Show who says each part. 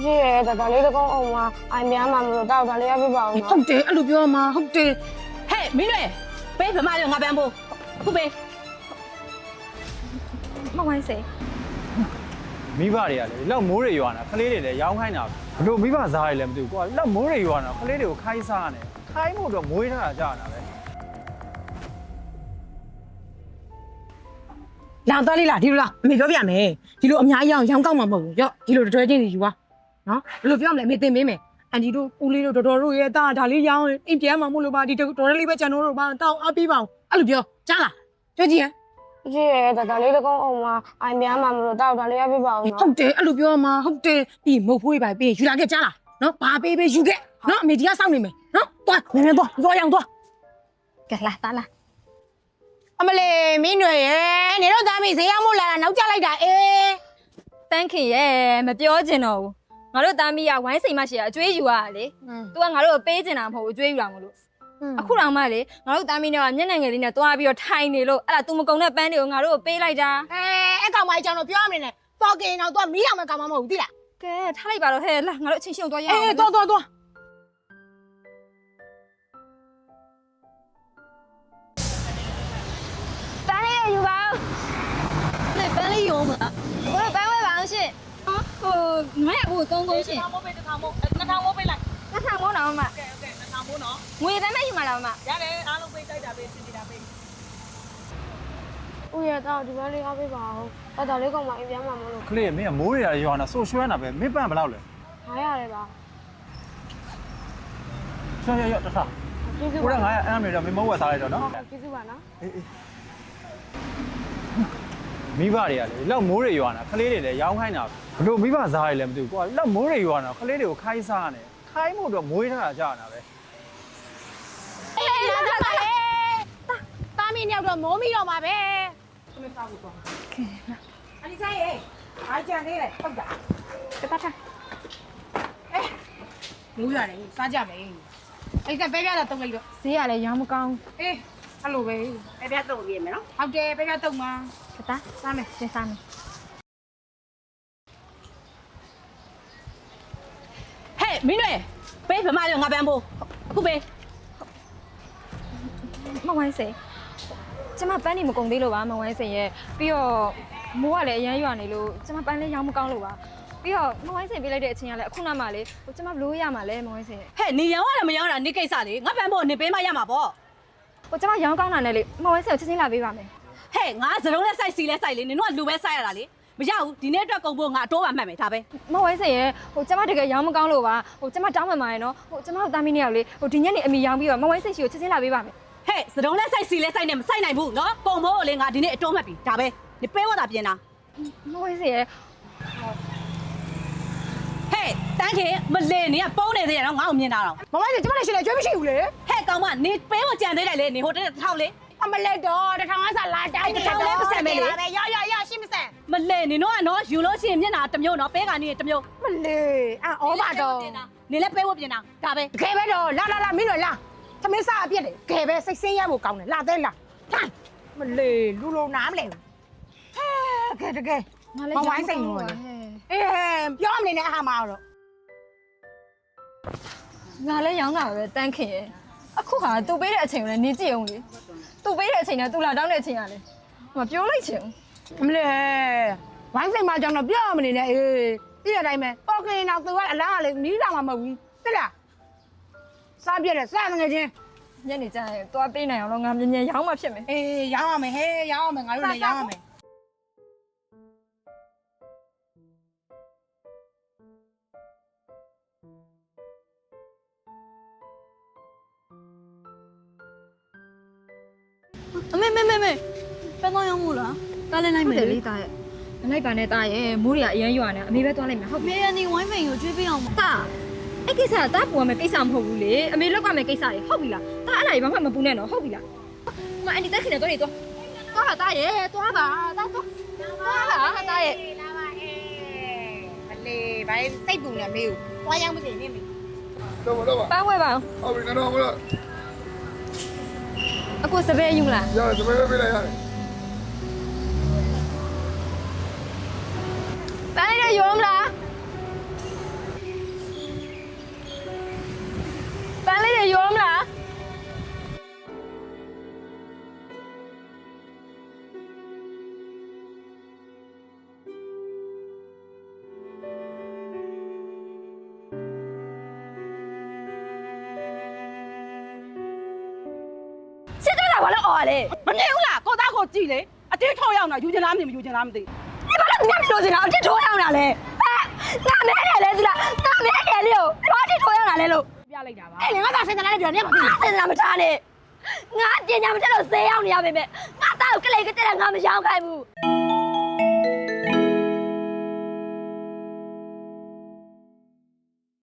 Speaker 1: 耶，大家你都讲哦嘛，哎面嘛，没到大家要不包嘛。
Speaker 2: ဟုတ်တယ်အဲ့လိုပြောမှာဟုတ်တယ်
Speaker 3: ဟဲ့မင်းတွေပေးဗမာတွေငါပန်းဖို့ခုပေး
Speaker 4: မဝိုင်းစေ
Speaker 5: မိဘတွေကလေလောက်မိုးတွေရွာတာကလေးတွေလည်းရောင်းခိုင်းတာဘလို့မိဘစားတွေလည်းမသိဘူးကွာလောက်မိုးတွေရွာတာကလေးတွေကိုခိုင်းစားနေခိုင်းဖို့တော့မွေးထားတာကြာတာပဲ
Speaker 2: လာတော့လေးလားဒီလိုလားအမေပြောပြမယ်ဒီလိုအများကြီးအောင်ရောင်းကောက်မှာမဟုတ်ဘူးရော့ဒီလိုတွဲချင်းစီယူပါနော်ဘယ်လိုပြောမလဲအမေသင်ပေးမယ်အန်တီတို့ဦးလေးတို့တော်တော်တို့ရဲ့တာဒါလေးရောင်းအိမ်ပြန်မှာမို့လို့ပါဒီတော်လေးပဲကျွန်တော်တို့ပါတောင်းအားပေးပါအောင်အဲ့လိုပြောကြားလားပြောကြည့်ဟမ်
Speaker 1: 耶，大家你都讲哦嘛，哎面嘛，没到大家要不包嘛。
Speaker 2: ဟုတ်တယ်အဲ့လိုပြောမှာဟုတ်တယ်ပြီးမုတ်ဖွေးပါပြီးယူလာခဲ့ကြားလားနော်ဘာပေးပေးယူခဲ့နော်အမေဒီကစောင့်နေမယ်နော်သွားနည်းနည်းသွားရောင်းသွား
Speaker 4: ကဲလာတာလာ
Speaker 2: အမလေးမင်းတွေရဲ့နေတော့သားမီးဈေးရောက်မို့လာတာနောက်ကျလိုက်တာအေး
Speaker 4: တန်းခင်ရဲ့မပြောချင်တော့ဘူးငါတို့သားမီးကဝိုင်းစိမ်မရှိအကျွေးယူရတာလေ तू ကငါတို့ကိုပေးချင်တာမဟုတ်ဘူးအကျွေးယူတာမလို့အခုတော့မှလေငါတို့သားမီးနဲ့ကမျက်နှာငယ်လေးနဲ့တွားပြီးတော့ထိုင်နေလို့အဲ့ဒါ तू မကုံတဲ့ပန်းတွေကိုငါတို့ကိုပေးလိုက်တာ
Speaker 2: အဲ့ကောင်မကြီးကျွန်တော်ပြောရမနေနဲ့ပေါ်ကင်တော့ तू မီးလောင်မဲ့ကောင်မမဟုတ်ဘူးသိလား
Speaker 4: ကဲထားလိုက်ပါတော့ဟဲ့လာငါတို့အချင်းချင်းတွားရအောင်
Speaker 2: အေးသွား
Speaker 4: ပန်းလေးယူပါဦးလေပန်းလေးယူမလားဘယ်ပန်းဝဲပါအောင်ရှင်ဟိုငါ့ဘူး3ကုန်ရှင်
Speaker 3: မိုးပေးတစ်ထောင်မိုးပေးလိုက်
Speaker 4: နှစ်ထောင်မိုးတော့မ
Speaker 3: โอเคတစ်ထောင်မိုးနော်
Speaker 4: ငွေတန်းမဲ့ယူမှာလားမ
Speaker 3: ရတယ်အားလုံးပေးတိုက်တာပေးစီစီတာပေး
Speaker 1: ဦးရတော့ဒီဘက်လေး要不包，大家你讲嘛，哎面嘛，没咯。
Speaker 5: ကလေးမင်းကမိုးတွေကရွာတာဆိုရွှမ်းတာပဲမင်းပန့်ဘယ်လောက်လဲ
Speaker 1: 还要嘞吧？
Speaker 5: ရွှမ်းရတထား
Speaker 1: 记住
Speaker 5: ကိုရ
Speaker 1: 吧。
Speaker 5: ငါအဲ့အမေတော့မင်းမဟုတ်ဝယ်စားလိုက်တော့နော်
Speaker 1: 记住吧喏。
Speaker 5: မိဘတွေကလေလောက်မိုးတွေရွာတာကလေးတွေလည်းရောင်းခိုင်းတာဘလို့မိဘစားတွေလည်းမသိဘူးကွာလောက်မိုးတွေရွာတာကလေးတွေကိုခိုင်းစားနေခိုင်းဖို့တော့မွေးထားတာကြာတာပဲ
Speaker 2: အေးလာကြပါလေသားမီးရောက်တော့မိုးမီတော့မှာပဲအမေစားဖို့သွားအနိဆိုင်ရေးအားကြံနေလေဟုတ်တာ
Speaker 4: တပတ်ထား
Speaker 2: မိုးရတယ်စားကြမယ်အဲ့ဒါပဲပြတာတုံးလိုက်တော့
Speaker 4: ဈေးရလဲရောင်းမကောင်း
Speaker 2: အေးအဲ့လိုပဲ
Speaker 3: အဲ့ပြတော့ပြေမယ်နော်
Speaker 2: ဟုတ်တယ်ပဲပြတုံးမှာ
Speaker 4: တသား
Speaker 2: စားမယ်
Speaker 4: ကျင်းစားမယ်
Speaker 3: ဟဲ့မင်းတွေပေးဗမာတွေငါပန်းဖို့ခုပေး
Speaker 4: မဝိုင်းစေကျမပန်းနေမကုန်သေးလို့ပါမဝိုင်းစေရဲ့ပြီးတော့မိုးကလည်းအရမ်းရွာနေလို့ကျမပန်းလေးရောင်းမကောင်းလို့ပါပြီးတော့မဝိုင်းစေပေးလိုက်တဲ့အချိန်ကလည်းအခုနောက်မှလေဟိုကျမဘလို့ရမှာလဲမဝိုင်းစေရဲ့
Speaker 3: ဟဲ့နေရောင်းရမရောင်းတာနေကိစ္စလေငါပန်းဖို့နေပေးမှရမှာပေါ့
Speaker 4: ဟိုကျမရောင်းကောင်းတာနဲ့လေမဝိုင်းစေကိုချက်ချင်းလာပေးပါမယ်
Speaker 3: ဟဲ့ငါစလုံးနဲ့စိုက်စီလဲစိုက်လေနင်တို့ကလူပဲစိုက်ရတာလေမရဘူးဒီနေ့အတွက်ကုန်ဖို့ငါအတိုးပါမှတ်မယ်ဒါပဲ
Speaker 4: မဝိုင်းစေရဲ့ဟိုကျမတကယ်ရောင်းမကောင်းလို့ပါဟိုကျမတောင်းမှမှာရယ်နော်ဟိုကျမတို့တာမီးနေရောက်လေဟိုဒီညနေအမီရောင်းပြီးတော့မဝိုင်းစေရှိကိုချက်ချင်းလာပေးပါမယ်
Speaker 3: ဟဲ့စလုံးနဲ့စိုက်စီလဲစိုက်နေမစိုက်နိုင်ဘူးနော်ကုန်ဖို့လေငါဒီနေ့အတိုးမှတ်ပြီဒါပဲနေပေးဝတာပြင်တာ
Speaker 4: မဝိုင်းစေရဲ့
Speaker 3: ဟဲ့တန်းခင်မလဲနေကပုံးနေသေးရနော်ငါ့ကိုမြင်တာတော့
Speaker 2: မမကြီးကျမလည်းရှင်လည်းကြွေးမရှိဘူးလေ
Speaker 3: ဟဲ့ကောင်မနေပေးဝကြံသေးတယ်လေနေဟိုတစ်ထောက်လေ
Speaker 2: အမလက်တော့တထောင်အစားလာတိုင်းပဲရရှင်းမစမ်း
Speaker 3: မလဲနေတော့ကနော်ယူလို့ရှိရင်မျက်နှာတစ်မျိုးနော်ပေးကနေတစ်မျိုး
Speaker 2: မလေးအော်ပါတော့
Speaker 3: နေလဲပေးဝပြင်တာဒါပဲ
Speaker 2: ခဲပဲတော့လာမင်းတို့လာသမင်းစားအပြစ်လေခဲပဲစိတ်ဆင်းရဲဖို့ကောင်းတယ်လာသေးလားလာမလေးလူလိုနားမလဲဘူးတကယ်မဝိုင်းစိတ်လို့လေအေးပြောမနေနဲ့အဟာမတော့
Speaker 4: ငါလည်းရောင်းတာပဲတန်းခင်ရဲ့အခုခါသူ့ပေးတဲ့အချိန်ကိုလည်းနေကြည့်အောင်လေသူ့ပေးတဲ့အချိန်နဲ့သူ့လာတောင်းတဲ့အချိန်ကလေမပြောလိုက်ချင်ဘူး
Speaker 2: မလေးဝိုင်းစိတ်မကြောင်တော့ပြောမနေနဲ့အေးပြည့်တဲ့အတိုင်းပဲပေါ်ကင်းတော့သူကအလားကလေနီးလာမှာမဟုတ်ဘူးသိလားစားပြည့်တယ်စားငယ်ချင်း
Speaker 4: ညနေကျရင်သွားပေးနိုင်အောင်တော့ငါမြင်မြင်ရောင်းမှဖြစ်မယ်
Speaker 2: အေးရောင်းရမယ်ဟဲ့ရောင်းရမယ်ငါတို့လည်းရောင်းရမယ်
Speaker 6: အမေပန်းတော့ရောက်မို့လားတားလဲလိုက်မယ်
Speaker 4: လေတာရဲ့မလိုက်ပါနဲ့တာရဲ့မိုးတွေကအရန်ရွာနေအမေပဲသွားလိုက်မယ်ဟုတ်ပြီ
Speaker 6: မေရနေဝိုင်းဖိန်ကိုကျွေးပေးအောင်
Speaker 4: တာအဲ့ကိစ္စကတာပူရမယ်ကိစ္စမဟုတ်ဘူးလေအမေလောက်ကမယ်ကိစ္စတွေဟုတ်ပြီလားတာအဲ့ဒါကြီးဘာမှမပူနဲ့နော်ဟုတ်ပြီလားမအန်တီတက်ခင်နဲ့တော့နေသွားတာရဲ့သွားပါတာရဲ့
Speaker 2: လာပါအေးမလေးဘာစိတ်ပူနေမေးကိုတွားရောင်းမစင်နေမေး
Speaker 7: တော့ပါ
Speaker 4: ပန်းဝဲပါအောင်
Speaker 7: ဟုတ်ပြီကတော့မလား
Speaker 4: အခုစပယ်ယူမလား
Speaker 7: ရတယ်သမီးပဲပြလိုက်ရတယ်
Speaker 4: ပန်းလေးရောမလား ဘာလို့အော်လဲ
Speaker 3: မနေဘူးလားကိုသားကိုကြည့်လေအတင်းထောက်ရောက်တာယူချင်လားမယူချင်လားမသိ
Speaker 4: 你把那你家说起来，这抽样哪嘞？哎，那没人来是啦，那没人了，你把这抽样哪来喽？
Speaker 2: ပြလိုက်တာပါ
Speaker 4: 哎，你我咋现在来着？你妈现在那么差呢？我今年不知道谁要你呀，妹妹，我到给那个这人我们想开不？